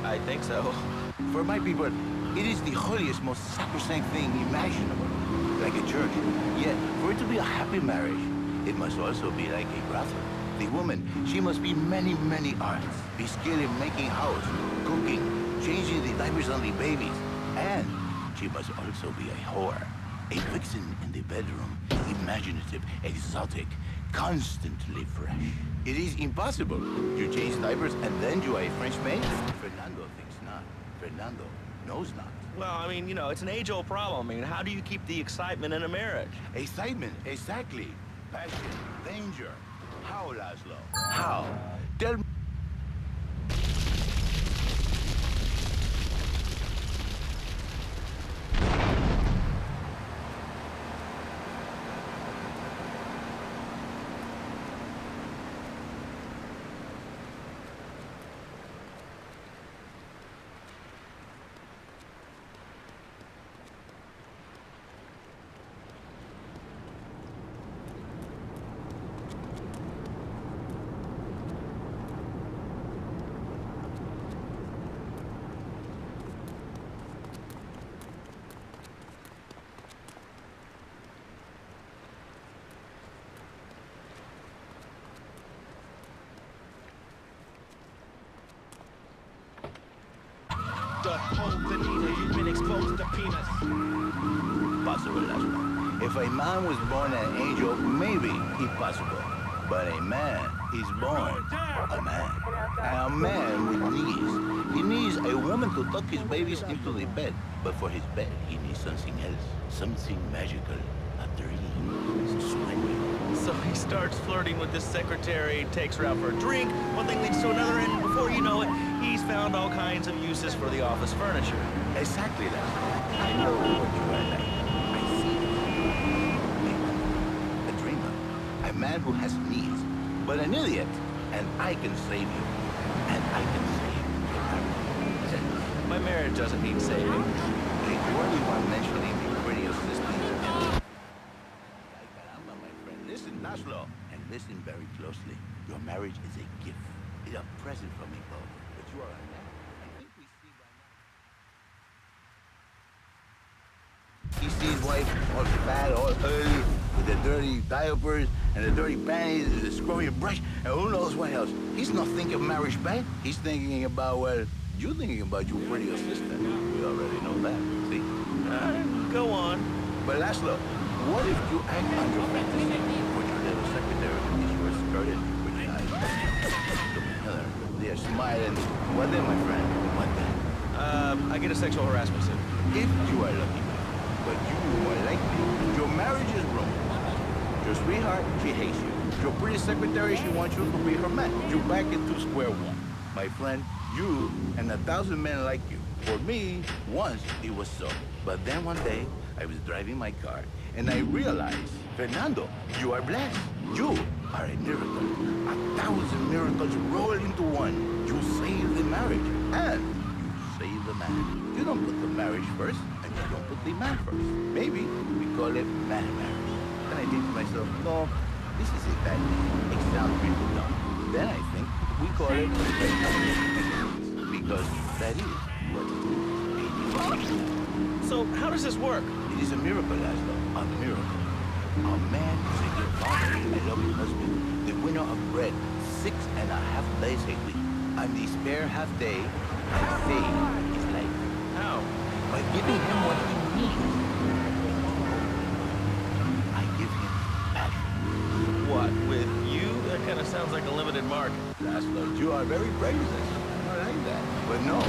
I think so. For my people, it is the holiest, most sacrosanct thing imaginable, like a church. Yet, for it to be a happy marriage, it must also be like a brothel. The woman, she must be many, many arts. Be skilled in making house, cooking, changing the diapers on the babies. And she must also be a whore. A vixen in the bedroom, imaginative, exotic, constantly fresh. It is impossible. You change diapers and then you are a French maid? Fernando thinks not. Fernando knows not. Well, I mean, you know, it's an age-old problem. I mean, how do you keep the excitement in a marriage? Excitement, exactly. Passion, danger. How, Laszlo? How? Tell me. You've been exposed to penis. Possible, Laszlo. If a man was born an angel, maybe it's possible. But a man is born a man. And a man with needs. He needs a woman to tuck his babies into the bed. But for his bed, he needs something else. Something magical. A dream. Splendid. So he starts flirting with this secretary, takes her out for a drink, one thing leads to another, and before you know it, he's found all kinds of uses for the office furniture. Exactly, Laszlo. I know what you are like. I see it. A dreamer. A man who has needs. But an idiot. And I can save you. And I can save your marriage. My marriage doesn't need saving. The only one mentioning the radio system. Listen, Laszlo, and listen very closely. Your marriage is a gift. It's a present from me, both. But you are a man. I think we see by now. He sees wife all fat, all ugly, with the dirty diapers and the dirty panties and the scrubby brush, and who knows what else. He's not thinking of marriage bad. He's thinking about, well, you're thinking about your pretty assistant. We already know that, see? Go on. But Laszlo, what if you act on your fantasy? Put your little secretary is your skirted with the eyes. Look at her. They're smiling. What then, my friend? What then? I get a sexual harassment suit. If you are lucky, but you are like me, your marriage is ruined. Your sweetheart, she hates you. Your pretty secretary, she wants you to be her man. You're back into square one. My friend, you and 1,000 men like you. For me, once it was so. But then one day, I was driving my car, and I realized, Fernando, you are blessed. You are a miracle. 1,000 miracles roll into one. You save the marriage, and you save the man. You don't put the marriage first, and you don't put the man first. Maybe we call it man marriage. Then I think to myself, no, this is a bad name. It sounds really dumb. Then I think we call it because that is what it is. So how does this work? It is a miracle, Laszlo. A miracle. A man is a good father, a loving husband, the winner of bread 6.5 days a week. On the spare half day, I save his life. How? By giving him what he needs. I give him passion. What, with you? That kind of sounds like a limited market. Laszlo, you are very prejudiced. I like that. But no.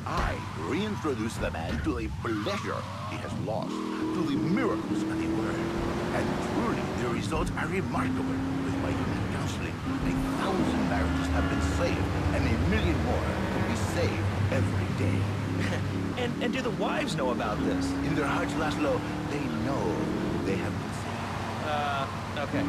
I reintroduce the man to the pleasure he has lost, to the miracles of the world. And truly, the results are remarkable. With my unique counseling, 1,000 marriages have been saved, and 1 million more will be saved every day. And do the wives know about this? In their hearts, Laszlo, they know they have been saved. Okay.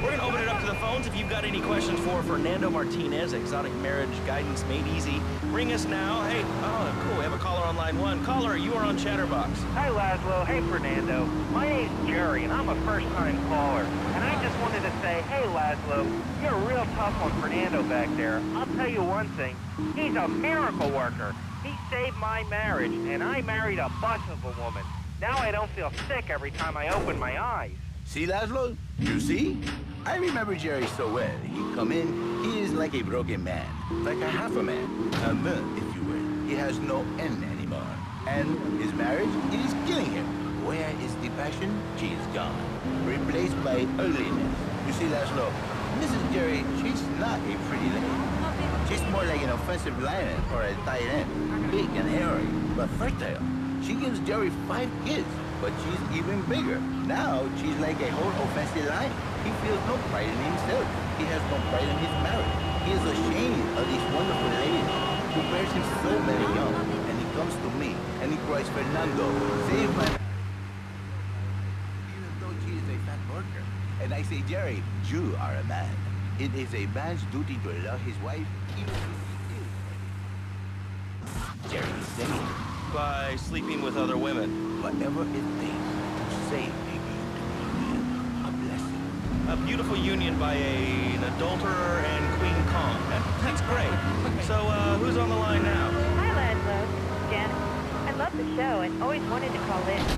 We're gonna open it up to the phones. If you've got any questions for Fernando Martinez, Exotic Marriage Guidance Made Easy, ring us now. Hey, oh, cool, we have a caller on line 1. Caller, you are on Chatterbox. Hi, Laszlo. Hey, Fernando. My name's Jerry, and I'm a first-time caller. And I just wanted to say, hey, Laszlo, you're real tough on Fernando back there. I'll tell you one thing. He's a miracle worker. He saved my marriage, and I married a bus of a woman. Now I don't feel sick every time I open my eyes. See, Laszlo? You see? I remember Jerry so well. He come in, he is like a broken man. Like a half a man. A man, if you will. He has no end anymore. And his marriage, it is killing him. Where is the passion? She is gone. Replaced by ugliness. You see, Laszlo, Mrs. Jerry, she's not a pretty lady. She's more like an offensive lion or a tight end. Big and hairy, but fertile. She gives Jerry 5 kids, but she's even bigger. Now, she's like a whole offensive lion. He feels no pride in himself. He has no pride in his marriage. He is ashamed of this wonderful lady who bears him so very young. And he comes to me, and he cries, Fernando, save my... Even though she is a fat worker. And I say, Jerry, you are a man. It is a man's duty to love his wife, even if he is. Jerry is saying, By sleeping with other women. whatever it takes to save a beautiful man, a blessing. A beautiful union by an adulterer and Queen Kong. That's great. So, who's on the line now? Hi, Laszlo. Jen. I love the show and always wanted to call in. What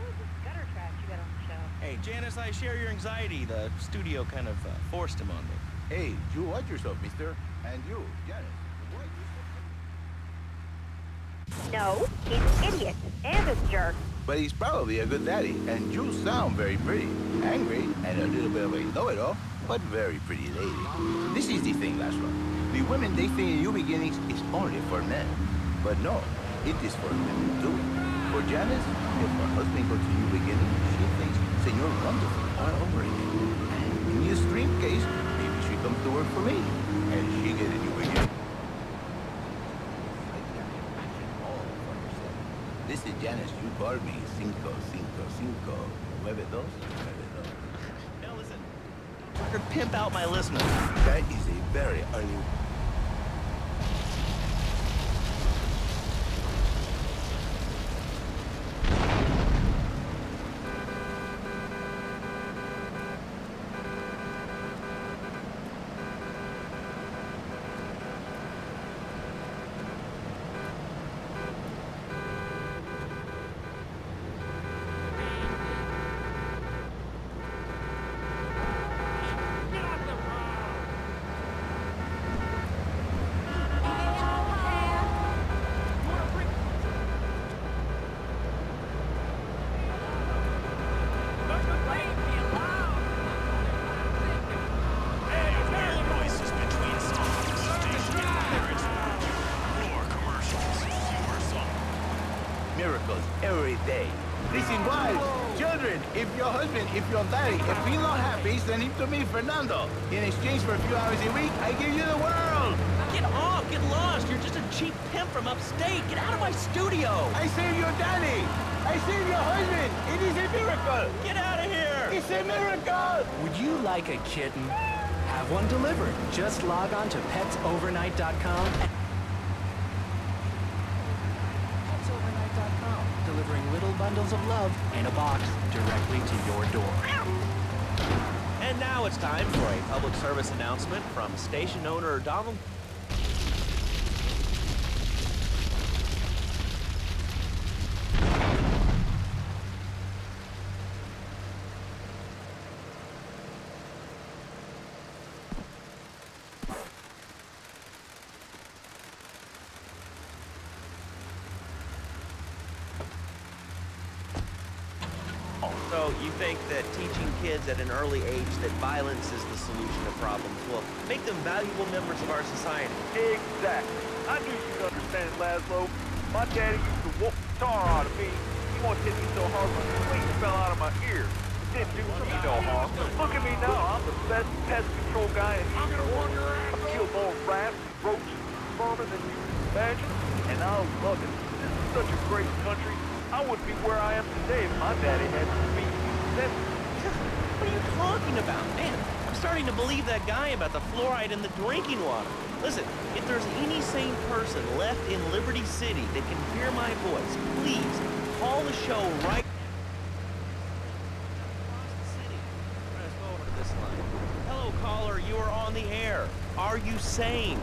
was this gutter trash you got on the show? Hey, Janice, I share your anxiety. The studio kind of forced him on me. Hey, you watch yourself, mister. And you, Janice. What? No, he's an idiot and a jerk. But he's probably a good daddy, and you sound very pretty. Angry, and a little bit of a know-it-all, but very pretty lady. This is the thing, Laszlo. The women they think in new beginnings is only for men. But no, it is for women too. For Janice, if her husband goes to new beginnings, she thinks Senor Wonderful all over again. And in the extreme case, maybe she comes to work for me, and she get a new beginning. This is Janice. You called me 555-9292. Now listen, fucker, pimp out my listener. That is a very early... Miracles every day. Listen, wives, children, if your husband, if your daddy, if he's not happy, send him to me, Fernando. In exchange for a few hours a week, I give you the world. Get off, get lost. You're just a cheap pimp from upstate. Get out of my studio. I save your daddy. I save your husband. It is a miracle. Get out of here. It's a miracle. Would you like a kitten? Have one delivered. Just log on to petsovernight.com. Petsovernight.com, delivering little bundles of love in a box directly to your door. And now it's time for a public service announcement from station owner Donald. So you think that teaching kids at an early age that violence is the solution to problems will make them valuable members of our society? Exactly. I knew you'd understand, Laszlo. My daddy used to whoop the tar out of me. He once hit me so hard my sleeve fell out of my ear. It didn't do me no harm. Look at me now. I'm the best pest control guy in New York. I've killed more rats, roaches, vermin than you can imagine, and I love it. This is such a great country. I wouldn't be where I am today if my daddy hadn't beat me. What are you talking about? Man, I'm starting to believe that guy about the fluoride in the drinking water. Listen, if there's any sane person left in Liberty City that can hear my voice, please call the show right across the city. Let's go over to this line. Hello, caller. You are on the air. Are you sane?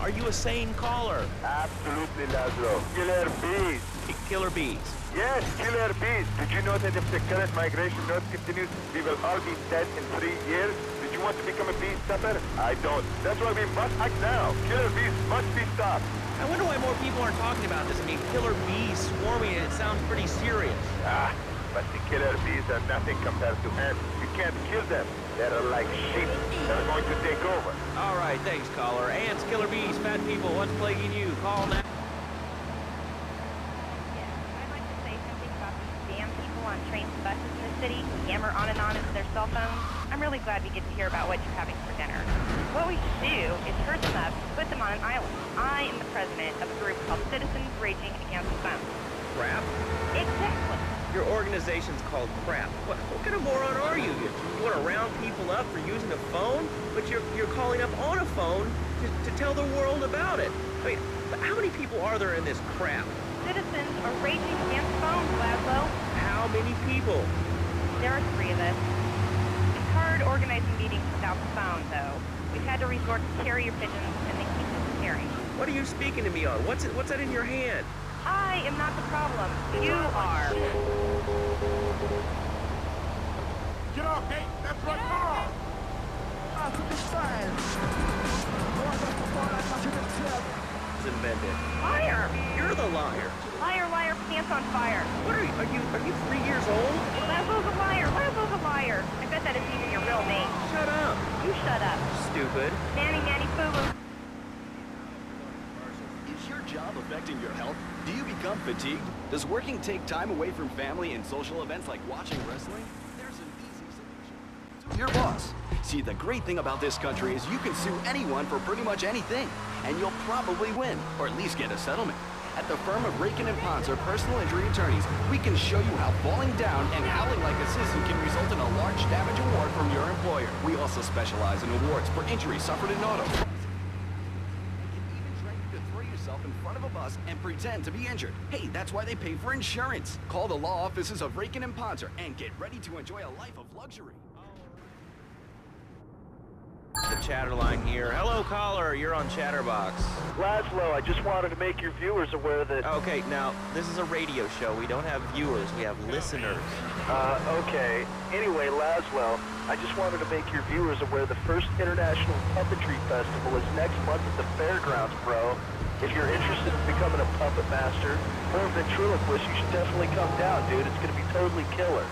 Are you a sane caller? Absolutely, Laszlo. Killer bees. Killer bees. Yes, killer bees. Did you know that if the current migration rate continues, we will all be dead in 3 years? Did you want to become a bee stopper? I don't. That's why we must act now. Killer bees must be stopped. I wonder why more people aren't talking about this. I mean, killer bees swarming, it sounds pretty serious. But the killer bees are nothing compared to ants. You can't kill them. They're like sheep. They're going to take over. All right, thanks, caller. Ants, killer bees, fat people, what's plaguing you? Call now. Yeah, I'd like to say something about these damn people on trains and buses in the city who yammer on and on into their cell phones. I'm really glad we get to hear about what you're having for dinner. What we should do is herd them up, put them on an island. I am the president of a group called Citizens Raging Against the Phone. Crap? Exactly. Your organization's called Crap. What kind of moron are you? You want to round people up for using a phone? But you're calling up on a phone to tell the world about it. I mean, how many people are there in this crap? Citizens are raging against phones, Laszlo. How many people? There are 3 of us. It's hard organizing meetings without the phone, though. We've had to resort to carrier pigeons, and they keep disappearing. What are you speaking to me on? What's that in your hand? I am not the problem. You are. Get off, hey! That's my car! Invented. Liar! You're the liar. Liar, liar, pants on fire. What are you 3 years old? Laszlo's a liar. Laszlo's a liar. I bet that isn't even your real name. Shut up. You shut up. Stupid. Nanny, nanny, boo-boo. Is your job affecting your health? Do you become fatigued? Does working take time away from family and social events like watching wrestling? There's an easy solution. Sue your boss. See, the great thing about this country is you can sue anyone for pretty much anything, and you'll probably win, or at least get a settlement. At the firm of Rakin & Ponser Personal Injury Attorneys, we can show you how falling down and howling like a citizen can result in a large damage award from your employer. We also specialize in awards for injuries suffered in auto. In front of a bus and pretend to be injured. Hey, that's why they pay for insurance. Call the law offices of Rakin & Ponser and get ready to enjoy a life of luxury. The chatter line here. Hello, caller. You're on Chatterbox. Laszlo, I just wanted to make your viewers aware that... Okay, now, this is a radio show. We don't have viewers. We have listeners. Okay. Anyway, Laszlo, I just wanted to make your viewers aware the first International Puppetry Festival is next month at the fairgrounds, bro. If you're interested in becoming a puppet master or a ventriloquist, you should definitely come down, dude. It's going to be totally killer.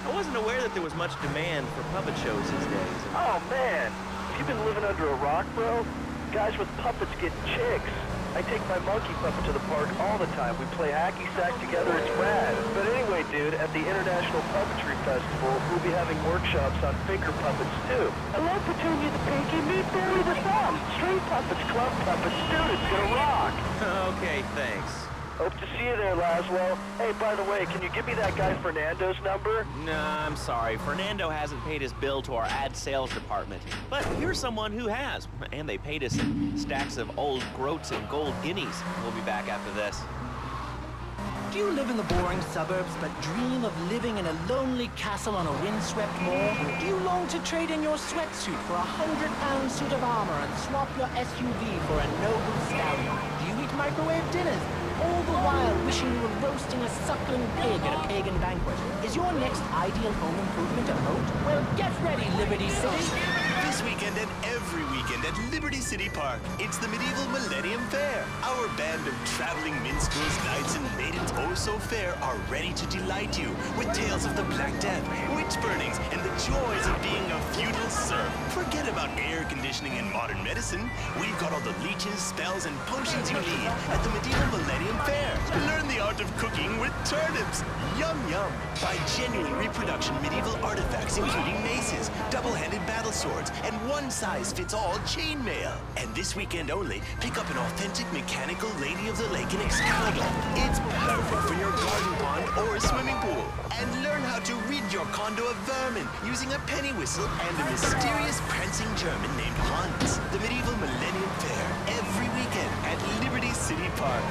I wasn't aware that there was much demand for puppet shows these days. Oh, man. Have you been living under a rock, bro? Guys with puppets get chicks. I take my monkey puppet to the park all the time. We play hacky sack together. It's rad. But anyway, dude, at the International Puppetry Festival, we'll be having workshops on finger puppets, too. Hello, Petunia the Pinky. Meet Barry the Thumb. String puppets, club puppets. Dude, it's gonna rock. Okay, thanks. Hope to see you there, Laszlo. Hey, by the way, can you give me that guy Fernando's number? Nah, I'm sorry. Fernando hasn't paid his bill to our ad sales department. But here's someone who has. And they paid us in stacks of old groats and gold guineas. We'll be back after this. Do you live in the boring suburbs but dream of living in a lonely castle on a windswept moor? Do you long to trade in your sweatsuit for a 100-pound suit of armor and swap your SUV for a noble stallion? Do you eat microwave dinners? All the while wishing you were roasting a suckling pig at a pagan banquet. Is your next ideal home improvement a moat? Well, get ready, Liberty City. This weekend and every weekend at Liberty City Park, it's the Medieval Millennium Fair. Our band of traveling minstrels, knights, and maidens oh so fair are ready to delight you with tales of the Black Death, witch burnings, and the joys of being a feudal serf. Forget about air conditioning and modern medicine. We've got all the leeches, spells, and potions you need at the Medieval Millennium Fair. Learn the art of cooking with turnips. Yum yum. Buy genuine reproduction medieval artifacts including maces, double-handed battle swords, and 1 one-size-fits-all chainmail. And this weekend only, pick up an authentic mechanical Lady of the Lake in Excalibur. It's perfect for your garden pond or a swimming pool. And learn how to rid your condo of vermin using a penny whistle and a mysterious prancing German named Hans. The Medieval Millennium Fair, every weekend at Liberty City Park.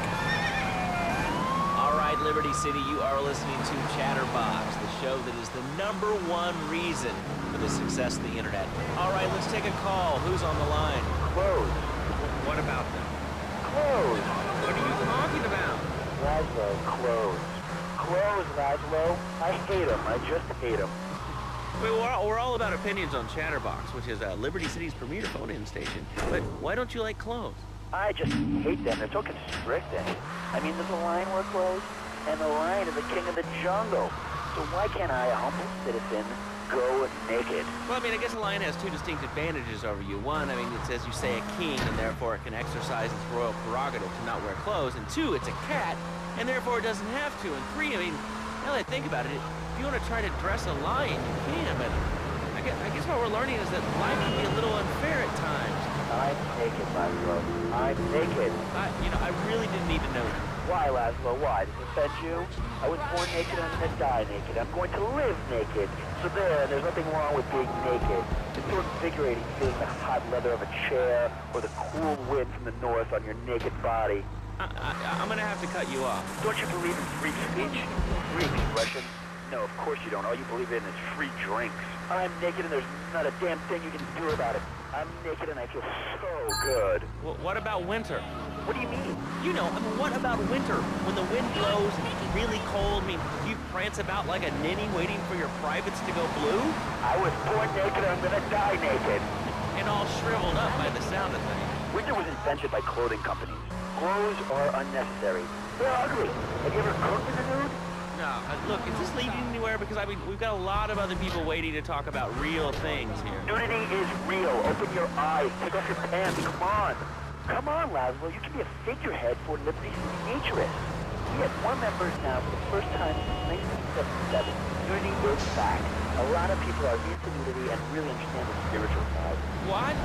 All right, Liberty City, you are listening to Chatterbox, the show that is the #1 reason for the success of the internet. All right, let's take a call. Who's on the line? Claude. What about them? Claude. What are you talking about? Laszlo, Claude. Claude, Laszlo. I hate him. I just hate him. We're all about opinions on Chatterbox, which is Liberty City's premier phone-in station. But why don't you like clothes? I just hate them. They're so constricting. I mean, there's a lion we're clothes, and the lion is the king of the jungle. So why can't I, a humble citizen, go naked? Well, I mean, I guess a lion has two distinct advantages over you. One, I mean, it's, as you say, a king, and therefore it can exercise its royal prerogative to not wear clothes. And two, it's a cat, and therefore it doesn't have to. And three, I mean, now that I think about it, if you want to try to dress a lion, you can, but I guess what we're learning is that life can be a little unfair at times. I'm naked, Laszlo. I'm naked. I really didn't need to know that. Why, Laszlo? Why? Does it offend you? I was born naked, I'm gonna die naked. I'm going to live naked. So there's nothing wrong with being naked. It's so invigorating feeling the hot leather of a chair or the cool wind from the north on your naked body. I'm gonna have to cut you off. Don't you believe in free speech? Free expression? No, of course you don't. All you believe in is free drinks. I'm naked and there's not a damn thing you can do about it. I'm naked and I feel so good. Well, what about winter? What do you mean? You know, I mean, what about winter? When the wind blows and it's really cold, I mean, you prance about like a ninny waiting for your privates to go blue? I was born naked and I'm gonna die naked. And all shriveled up by the sound of things. Winter was invented by clothing companies. Clothes are unnecessary. They're ugly. Have you ever cooked in a nude? No, look, is this leading anywhere? Because, I mean, we've got a lot of other people waiting to talk about real things here. Nudity is real. Open your eyes. Take off your pants. Come on. Come on, Laszlo. You can be a figurehead for Liberty City Naturists. We have more members now for the first time since 1977. Nudity is back. A lot of people are into nudity and really understand the spiritual side. What?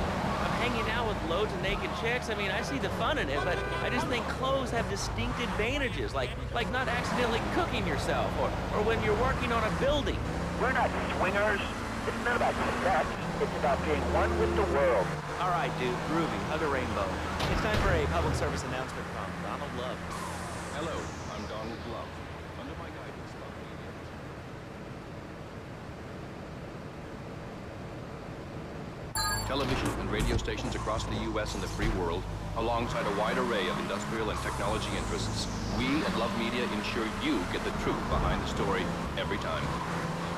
I'm hanging out with loads of naked chicks. I mean, I see the fun in it, but I just think clothes have distinct advantages, like not accidentally cooking yourself, or when you're working on a building. We're not swingers. It's not about sex. It's about being one with the world. All right, dude, groovy. Hug a rainbow. It's time for a public service announcement from Donald Love. Hello, I'm Donald Love. Under my guidance, Love Media. Television and radio stations across the U.S. and the free world, alongside a wide array of industrial and technology interests, we at Love Media ensure you get the truth behind the story every time.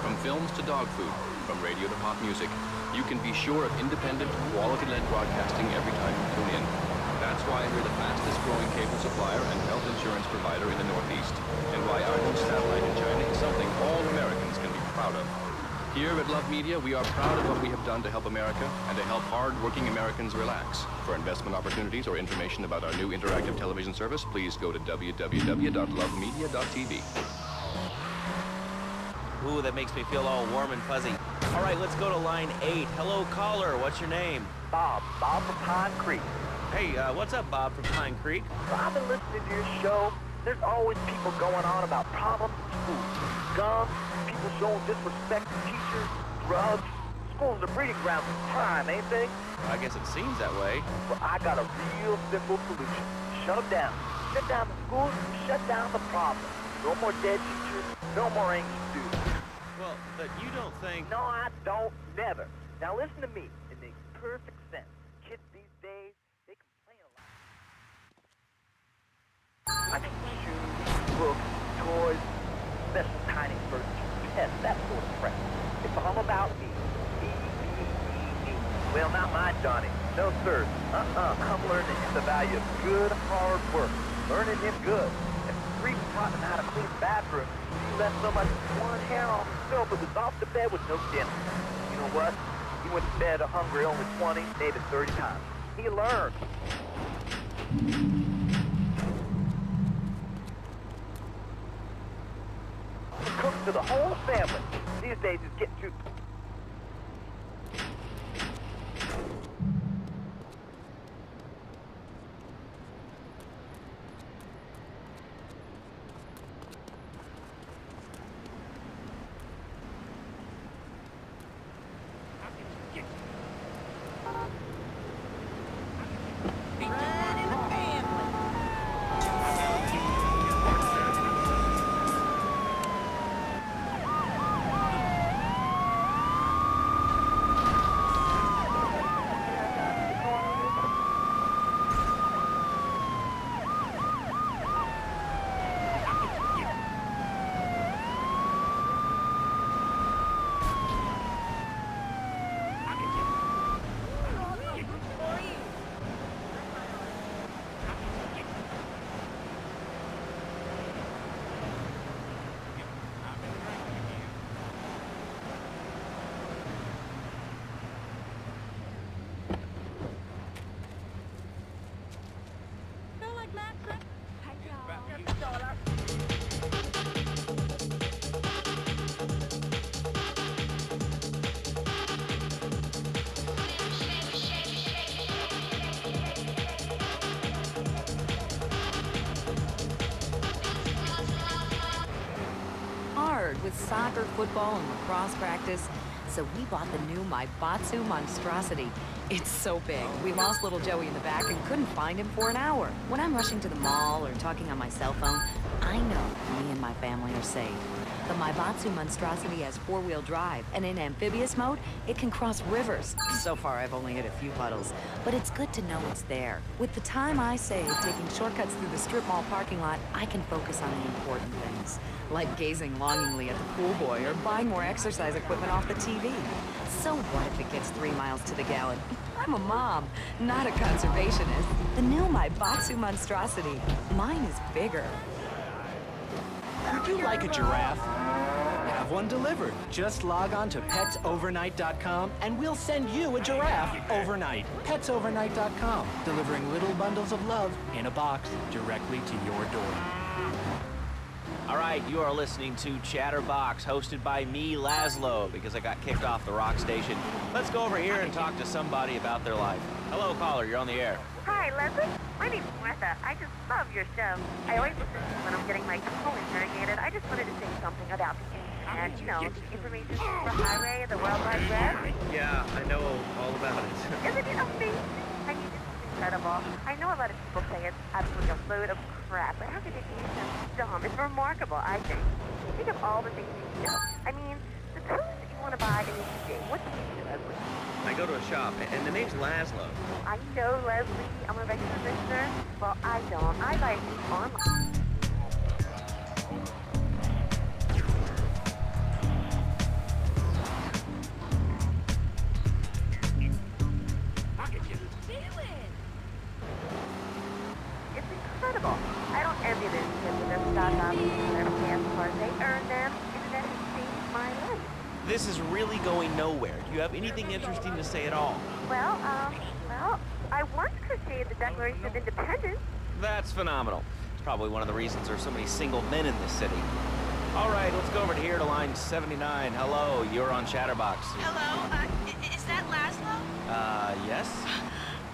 From films to dog food, from radio to pop music, you can be sure of independent, quality-led broadcasting every time you tune in. That's why we're the fastest-growing cable supplier and health insurance provider in the Northeast, and why our new satellite in China is something all Americans can be proud of. Here at Love Media, we are proud of what we have done to help America and to help hard-working Americans relax. For investment opportunities or information about our new interactive television service, please go to www.lovemedia.tv. Ooh, that makes me feel all warm and fuzzy. All right, let's go to line 8. Hello, caller. What's your name? Bob from Pine Creek. Hey, what's up, Bob from Pine Creek? I've been listening to your show. There's always people going on about problems in school. Guns, people showing disrespect to teachers, drugs. Schools are breeding grounds for crime, ain't they? I guess it seems that way. Well, I got a real simple solution. Shut them down. Shut down the schools, shut down the problem. No more dead teachers, no more angry students. Well, but you don't think... No, I don't. Never. Now listen to me. It makes perfect sense. Kids these days, they complain a lot. I mean, shoes, books, toys, special tiny furniture, pets, that sort of crap. It's all about me. Me. Well, not my Johnny. No, sir. Come learning him the value of good, hard work. Learning him good. If Greek taught him how to clean the bathroom, he left so much one hair on himself and was off to bed with no dinner. You know what? He went to bed hungry only 20, maybe 30 times. He learned. He cooks to the whole family. These days it's getting too... with soccer, football, and lacrosse practice. So we bought the new Maibatsu monstrosity. It's so big, we lost little Joey in the back and couldn't find him for an hour. When I'm rushing to the mall or talking on my cell phone, I know me and my family are safe. The Maibatsu monstrosity has four-wheel drive, and in amphibious mode, it can cross rivers. So far, I've only hit a few puddles, but it's good to know it's there. With the time I save taking shortcuts through the strip mall parking lot, I can focus on the important things, like gazing longingly at the pool boy or buying more exercise equipment off the TV. So what if it gets 3 miles to the gallon? I'm a mom, not a conservationist. The new Maibatsu monstrosity. Mine is bigger. Would you like a giraffe? Have one delivered. Just log on to petsovernight.com and we'll send you a giraffe overnight. Petsovernight.com, delivering little bundles of love in a box directly to your door. All right, you are listening to Chatterbox, hosted by me, Laszlo, because I got kicked off the rock station. Let's go over here and talk to somebody about their life. Hello, caller, you're on the air. Hi, Leslie. My name's Martha. I just love your show. I always listen when I'm getting my tongue interrogated. I just wanted to say something about the internet. You know, the information superhighway and the World Wide Web. Yeah, I know all about it. Isn't it amazing? I mean, it's incredible. I know a lot of people say it's absolutely a load of crap, but how could it be so dumb? It's remarkable, I think. Think of all the things you do. I mean, suppose you want to buy a new TV. What do you do, Leslie? I go to a shop, and the name's Laszlo. I know, Leslie. I'm a regular listener. Well, I don't. I buy things online. It's incredible. I don't envy these kids with their stock options and their passports. They earn them. Internet has changed my life. This is really going nowhere. Do you have anything interesting to say at all? Well, I once crocheted the Declaration of Independence. That's phenomenal. It's probably one of the reasons there's so many single men in this city. All right, let's go over to here to line 79. Hello, you're on Chatterbox. Hello, is that Laszlo? Yes?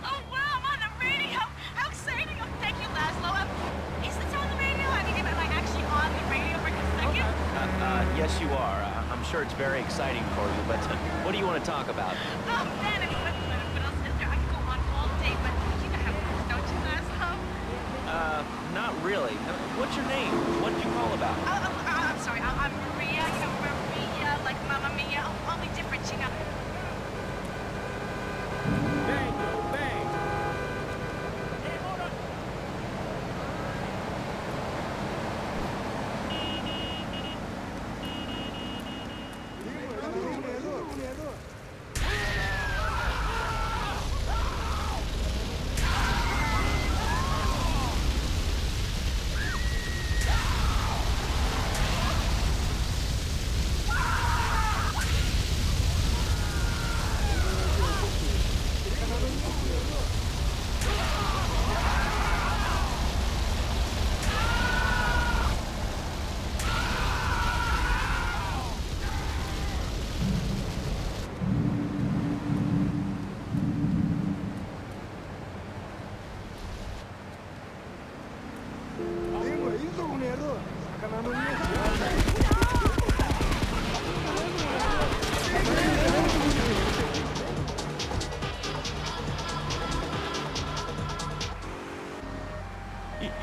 Oh, wow, I'm on the radio. How exciting. Oh, thank you, Laszlo. Is this on the radio? I mean, am I actually on the radio for a second? Yes, you are. I'm sure it's very exciting for you, but what do you want to talk about? Oh, man, I mean, what else is there? I could go on all day, but you know how it is, don't you, Laszlo? Not really. What's your name? What did you call about? I'm sorry. I'm Maria. You know, Maria, like Mamma Mia. Only different, you know. Bang, bang. Hey, hold on.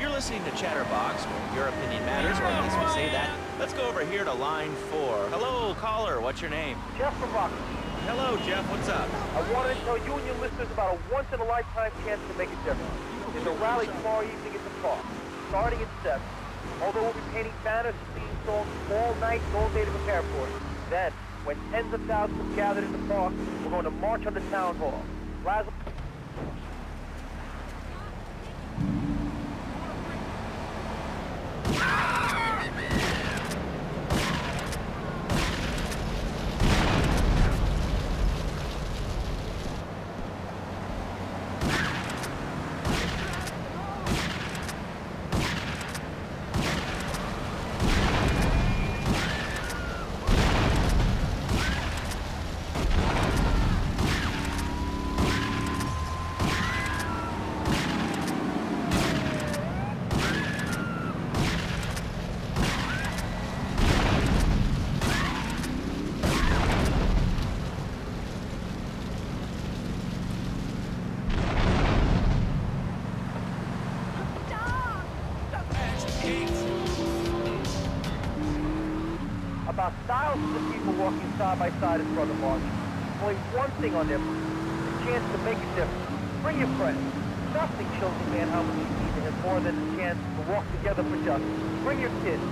You're listening to Chatterbox, where your opinion matters, or at least we say that. Let's go over here to line 4. Hello, caller. What's your name? Jeff from Rock. Hello, Jeff. What's up? I wanted to tell you and your listeners about a once-in-a-lifetime chance to make a difference. There's a rally tomorrow evening at the park, starting at 7. Although we'll be painting banners and singing songs all night and all day to prepare for it. Then, when tens of thousands have gathered in the park, we're going to march on the town hall. Laszlo. about thousands of people walking side by side in front of March. Only one thing on them, the chance to make a difference. Bring your friends. Nothing shows a man how much he needs to him more than the chance to walk together for justice. Bring your kids.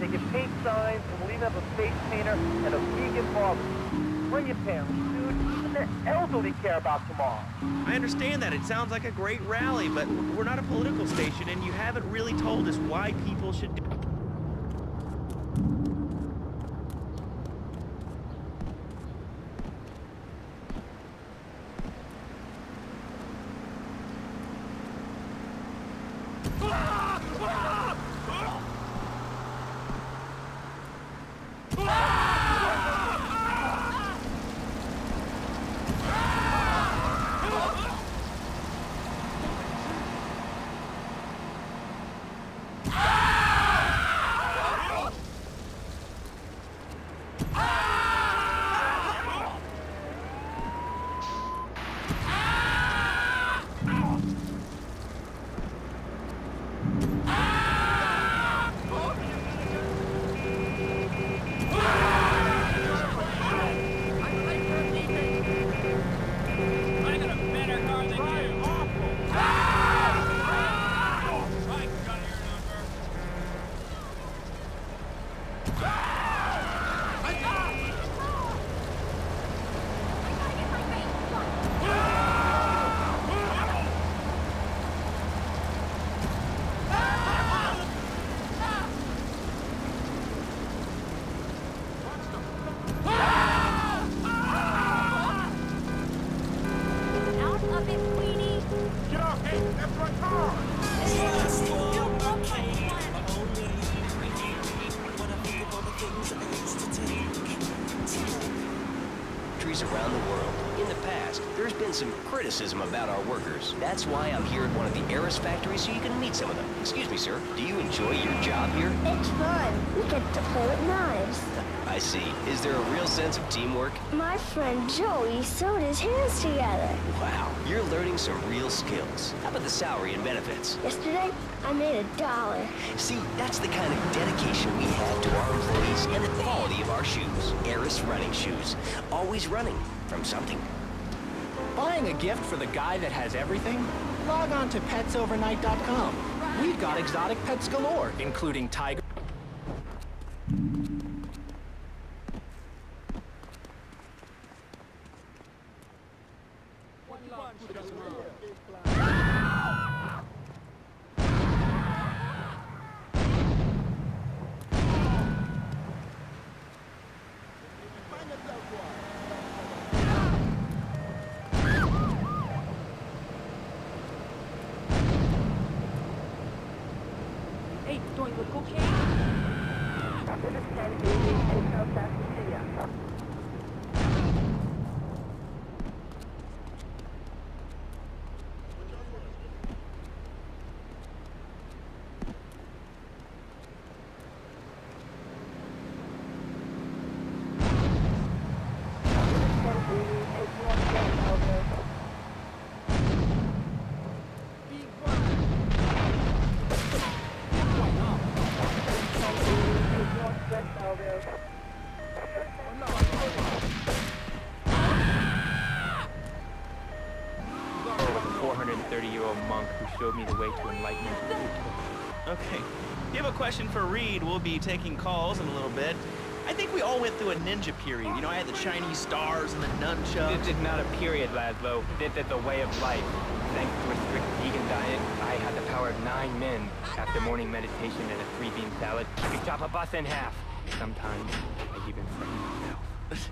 They can paint signs and we'll even have a face painter and a vegan barbecue. Bring your parents, dude. Even the elderly care about tomorrow. I understand that. It sounds like a great rally, but we're not a political station, and you haven't really told us why people should do. Around the world. In the past, there's been some criticism about our workers. That's why I'm here at one of the Eris factories so you can meet some of them. Excuse me, sir. Do you enjoy your job here? It's fun. We get to play with knives. I see. Is there a real sense of teamwork? My friend Joey sewed his hands together. Wow, you're learning some real skills. How about the salary and benefits? Yesterday, I made $1. See, that's the kind of dedication we have to our employees and the quality of our shoes. Eris running shoes. Always running from something. Buying a gift for the guy that has everything? Log on to petsovernight.com. We've got exotic pets galore, including tiger. Hey, doing the cocaine? Showed me the way to enlightenment. Okay. If you have a question for Reed, we'll be taking calls in a little bit. I think we all went through a ninja period. You know, I had the Chinese stars and the nunchucks. This is not a period, Laszlo. This is a way of life. Thanks to a strict vegan diet, I had the power of 9 men. After morning meditation and a 3-bean salad, I could chop a bus in half. Sometimes, I even frighten myself.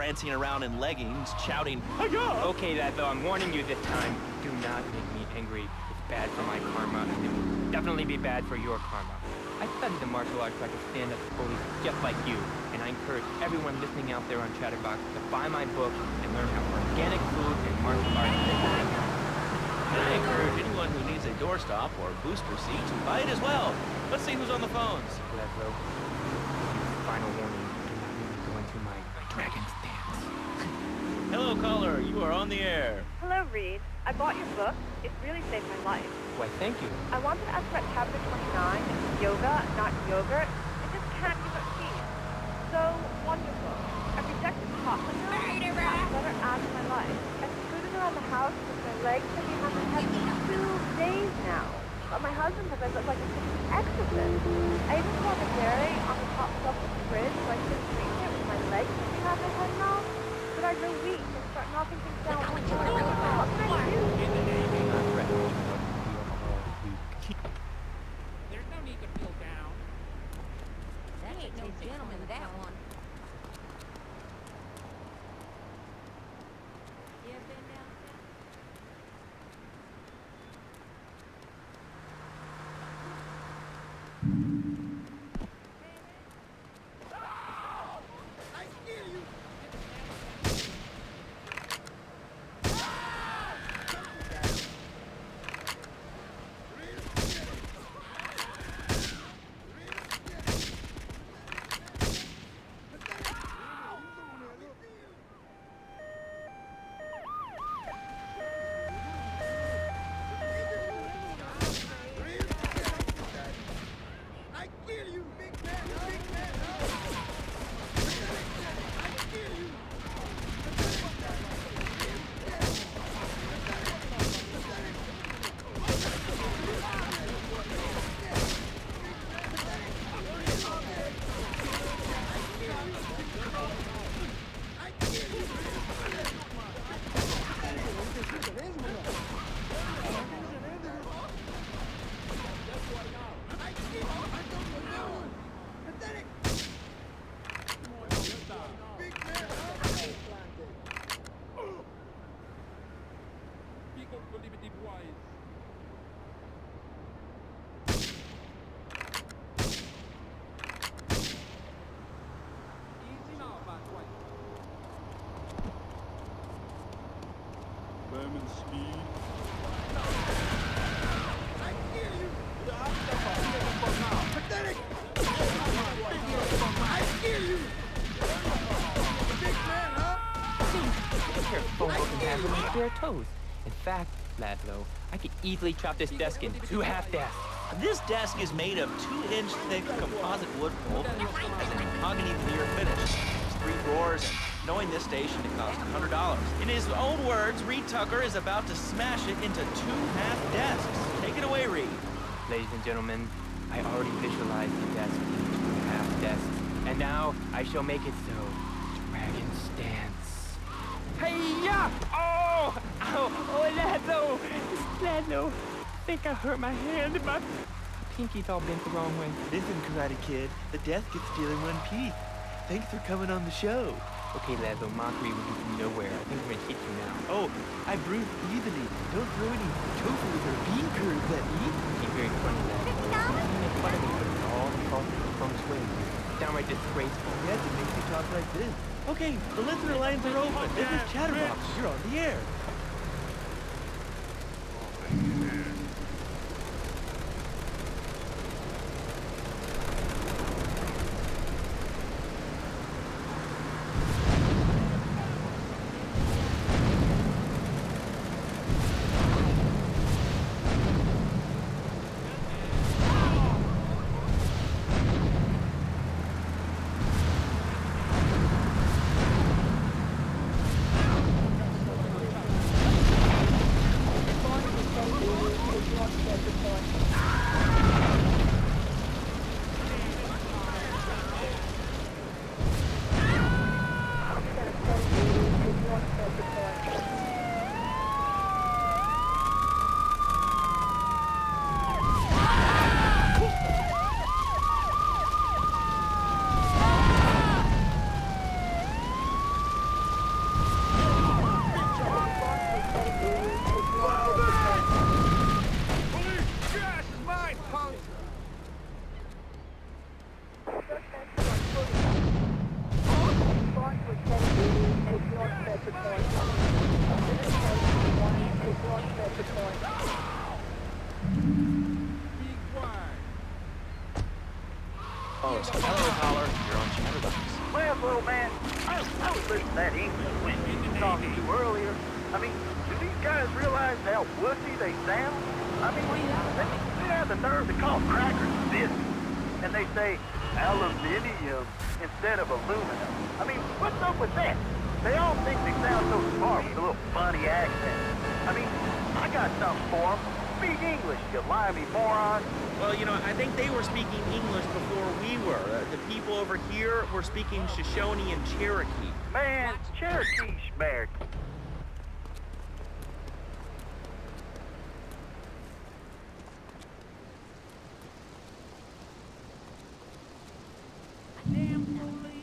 prancing around in leggings, shouting, Okay, Laszlo, I'm warning you this time. Do not make me angry. It's bad for my karma, and it will definitely be bad for your karma. I studied the martial arts so I could stand up to bullies just like you, and I encourage everyone listening out there on Chatterbox to buy my book and learn how organic food and martial arts work. I encourage anyone who needs a doorstop or booster seat to buy it as well. Let's see who's on the phones. Laszlo, final warning, do not make me go into my dragon's dance. Hello, caller. You are on the air. Hello, Reed. I bought your book. It really saved my life. Why, thank you. I wanted to ask about chapter 29, yoga, not yogurt. I just can't give up peace. So wonderful. I rejected chocolate milk. That's better add to my life. I've scooted around the house with my legs sticking on my head for 2 days now. But my husband says I look like a exorcist. I even saw the dairy on the top shelf of the fridge so I couldn't drink it with my legs sticking on my head now. But I grow weak and start knocking things down. What can I do? In the name of God, rest. We are all weak. There's no need to feel down. That ain't no gentleman, that one. You ever been down there? Bare toes. In fact, Laszlo, I could easily chop this desk in 2 half desks. This desk is made of 2-inch thick composite wood pulp and has a mahogany veneer finish. It's 3 drawers, and knowing this station, it costs $100. In his own words, Reed Tucker is about to smash it into 2 half desks. Take it away, Reed. Ladies and gentlemen, I already visualized the desk in 2 half desks, and now I shall make it so. Dragon stance. Hey-ya! Oh! Ow! Oh, Laszlo! Laszlo! I think I hurt my hand. My pinky's all bent the wrong way. Listen, Karate Kid, the desk is still in one piece. Thanks for coming on the show. Okay, Laszlo, mockery will get you nowhere. I think we're gonna hit you now. Oh, I bruise easily. Don't throw any tofus or bean curds at me. You're very funny, Laszlo. You make fun of me, but it's all because of the feng shui. Downright disgraceful. Yes, it makes you talk like this. Okay, the listener lines are open. This is Chatterbox. You're on the air. Hello, caller. You're on Chatterbox. Well, little man, I was listening to that English when you were talking to earlier. I mean, do these guys realize how wussy they sound? I mean, they have the nerve to call crackers biscuits, and they say aluminium instead of aluminum. I mean, what's up with that? They all think they sound so smart with a little funny accent. I mean, I got something for them. Speak English, you limey moron. Well, you know, I think they were speaking English before we were. The people over here were speaking Shoshone and Cherokee. Man, Cherokee schmarky. Damn police.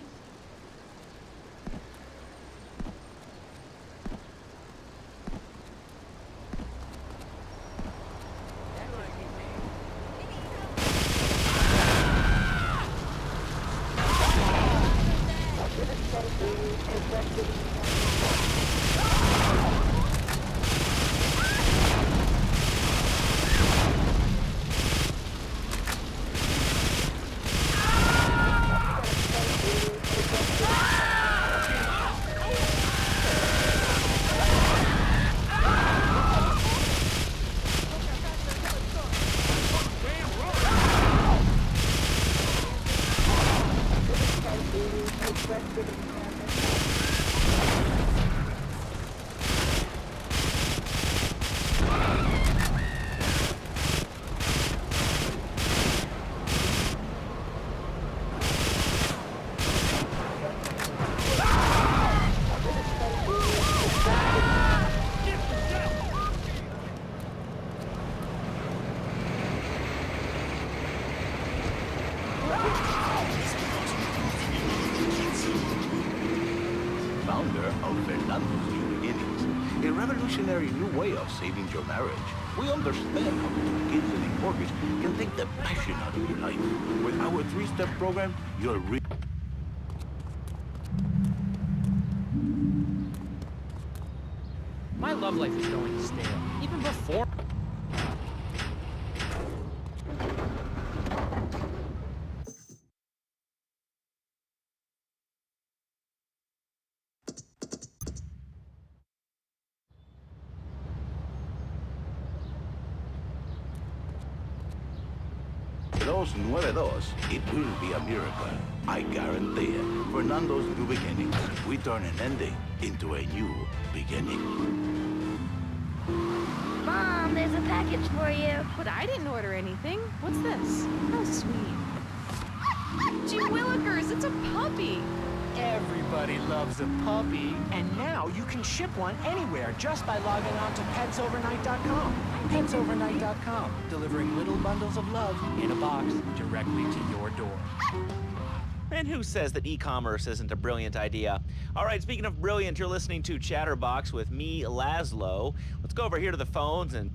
Revolutionary new way of saving your marriage. We understand how two kids and a mortgage can take the passion out of your life. With our 3-step program, you'll My love life is going stale. Even before. Those 9-2, it will be a miracle. I guarantee it. Fernando's new beginnings. We turn an ending into a new beginning. Mom, there's a package for you. But I didn't order anything. What's this? How sweet. Gee willikers, it's a puppy. Everybody loves a puppy. And now you can ship one anywhere just by logging on to petsovernight.com. Petsovernight.com, delivering little bundles of love in a box directly to your door. And who says that e-commerce isn't a brilliant idea? All right, speaking of brilliant, you're listening to Chatterbox with me, Laszlo. Let's go over here to the phones and...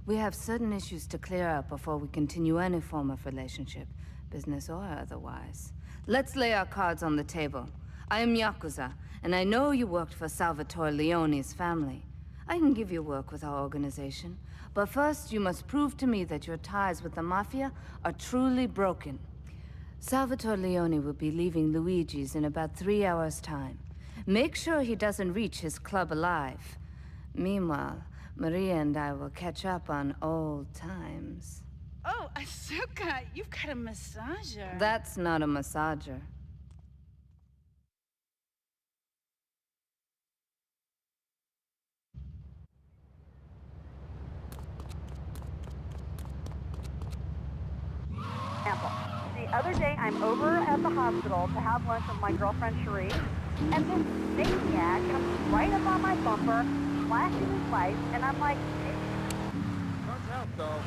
We have certain issues to clear up before we continue any form of relationship, business or otherwise. Let's lay our cards on the table. I am Yakuza, and I know you worked for Salvatore Leone's family. I can give you work with our organization, but first you must prove to me that your ties with the Mafia are truly broken. Salvatore Leone will be leaving Luigi's in about 3 hours' time. Make sure he doesn't reach his club alive. Meanwhile, Maria and I will catch up on old times. Oh, Asuka, you've got a massager. That's not a massager. The other day, I'm over at the hospital to have lunch with my girlfriend Cherie, and this maniac comes right up on my bumper, flashing his lights, and I'm like, Turns out, though.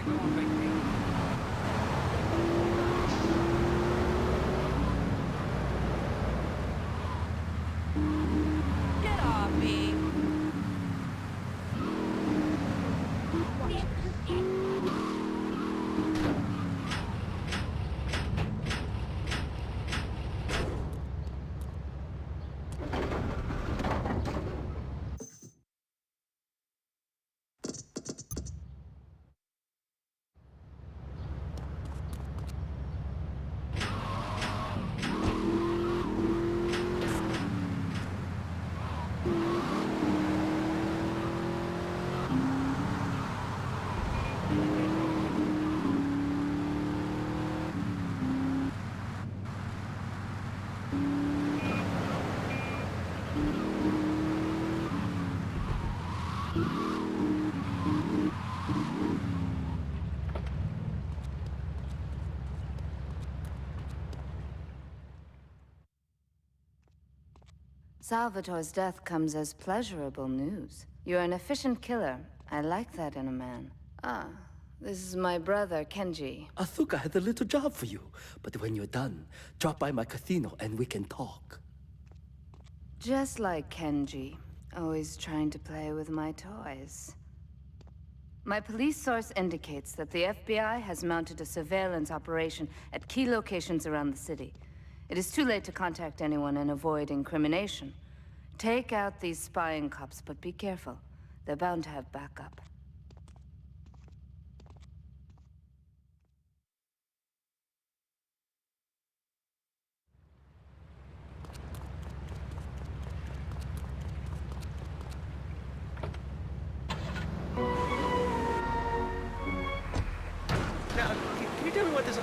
Get off me. Salvatore's death comes as pleasurable news. You're an efficient killer. I like that in a man. Ah, this is my brother, Kenji. Asuka has a little job for you, but when you're done, drop by my casino and we can talk. Just like Kenji, always trying to play with my toys. My police source indicates that the FBI has mounted a surveillance operation at key locations around the city. It is too late to contact anyone and avoid incrimination. Take out these spying cops, but be careful. They're bound to have backup. Now, can you tell me what this...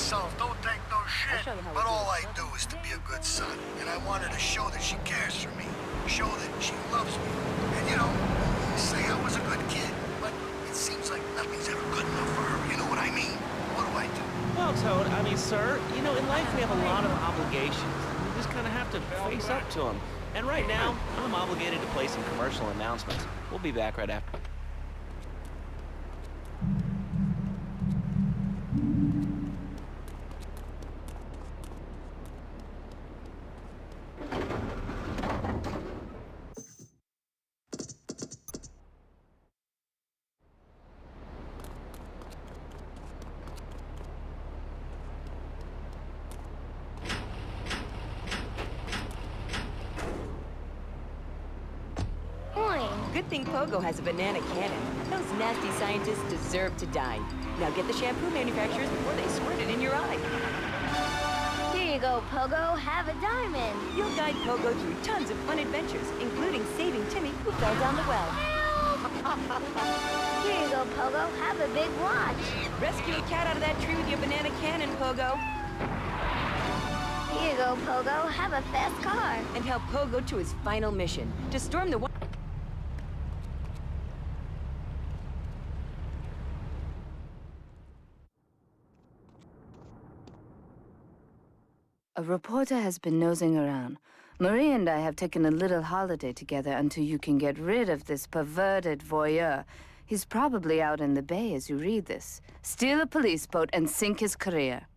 myself don't take no shit, but all I do is to be a good son. And I want her to show that she cares for me, show that she loves me. And you know, say I was a good kid, but it seems like nothing's ever good enough for her. You know what I mean? What do I do? Well, Toad, I mean, sir, you know, in life we have a lot of obligations. We just kind of have to face up to them. And right now, I'm obligated to play some commercial announcements. We'll be back right after. Good thing Pogo has a banana cannon. Those nasty scientists deserve to die. Now get the shampoo manufacturers before they squirt it in your eye. Here you go, Pogo. Have a diamond. You'll guide Pogo through tons of fun adventures, including saving Timmy, who fell down the well. Here you go, Pogo. Have a big watch. Rescue a cat out of that tree with your banana cannon, Pogo. Here you go, Pogo. Have a fast car. And help Pogo to his final mission, to storm the... A reporter has been nosing around. Marie and I have taken a little holiday together until you can get rid of this perverted voyeur. He's probably out in the bay as you read this. Steal a police boat and sink his career.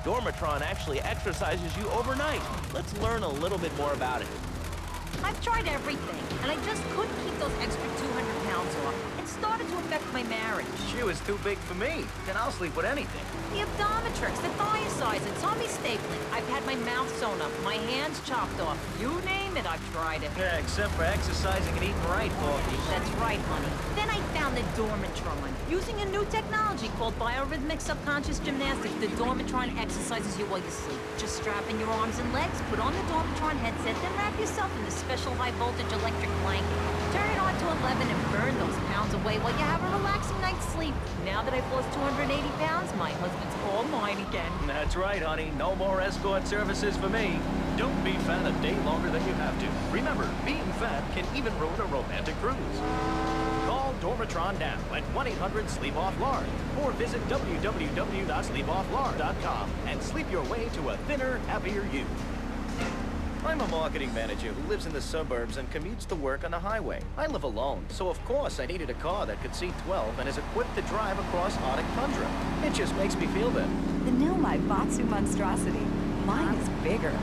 Dormatron actually exercises you overnight. Let's learn a little bit more about it. I've tried everything, and I just couldn't keep those extra 200 pounds off. It started to affect my marriage. She was too big for me. Then I'll sleep with anything. The Abdometrix, the thiazide, the tummy stapling. I've had my mouth sewn up, my hands chopped off. You name it, I've tried it. Yeah, except for exercising and eating right, Porky. That's right, honey. Then I found the Dormatron. Using a new technology called biorhythmic subconscious gymnastics, the Dormatron exercises you while you sleep. Just strap in your arms and legs, put on the Dormatron headset, then wrap yourself in the special high-voltage electric blanket. Turn it on to 11 and burn those pounds away while you have a relaxing night's sleep. Now that I've lost 280 pounds, my husband's all mine again. That's right, honey. No more escort services for me. Don't be fat a day longer than you have to. Remember, being fat can even ruin a romantic cruise. Call Dormatron now at 1-800-SLEEP-OFF-LARD or visit www.sleepofflard.com and sleep your way to a thinner, happier you. I'm a marketing manager who lives in the suburbs and commutes to work on the highway. I live alone, so of course I needed a car that could seat 12 and is equipped to drive across Arctic tundra. It just makes me feel better. The new Batsu monstrosity. Mine is bigger.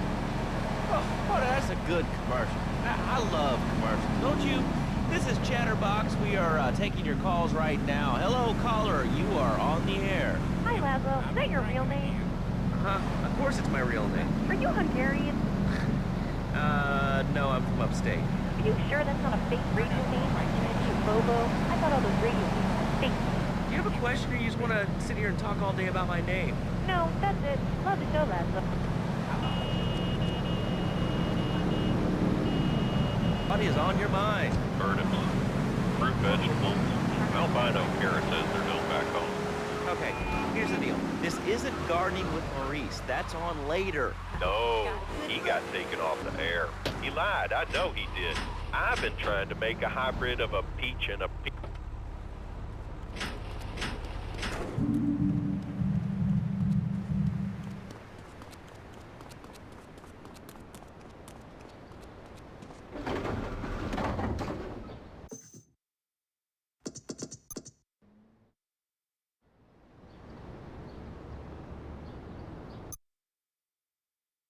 Oh, that's a good commercial. I love commercials, don't you? This is Chatterbox. We are taking your calls right now. Hello, caller. You are on the air. Hi, Laszlo. Is that your real name? Huh? Of course it's my real name. Are you Hungarian? No, I'm from upstate. Are you sure that's not a fake radio name like Bobo? I thought all those radio names were fake. Do you have a question or you just want to sit here and talk all day about my name? No, that's it. Love the show, Laszlo. What is on your mind? Vertebrates, fruit, vegetables, albino carrot says they're no back home. Okay, here's the deal. This isn't gardening with Maurice. That's on later. No, he got taken off the air. He lied. I know he did. I've been trying to make a hybrid of a peach and a peach.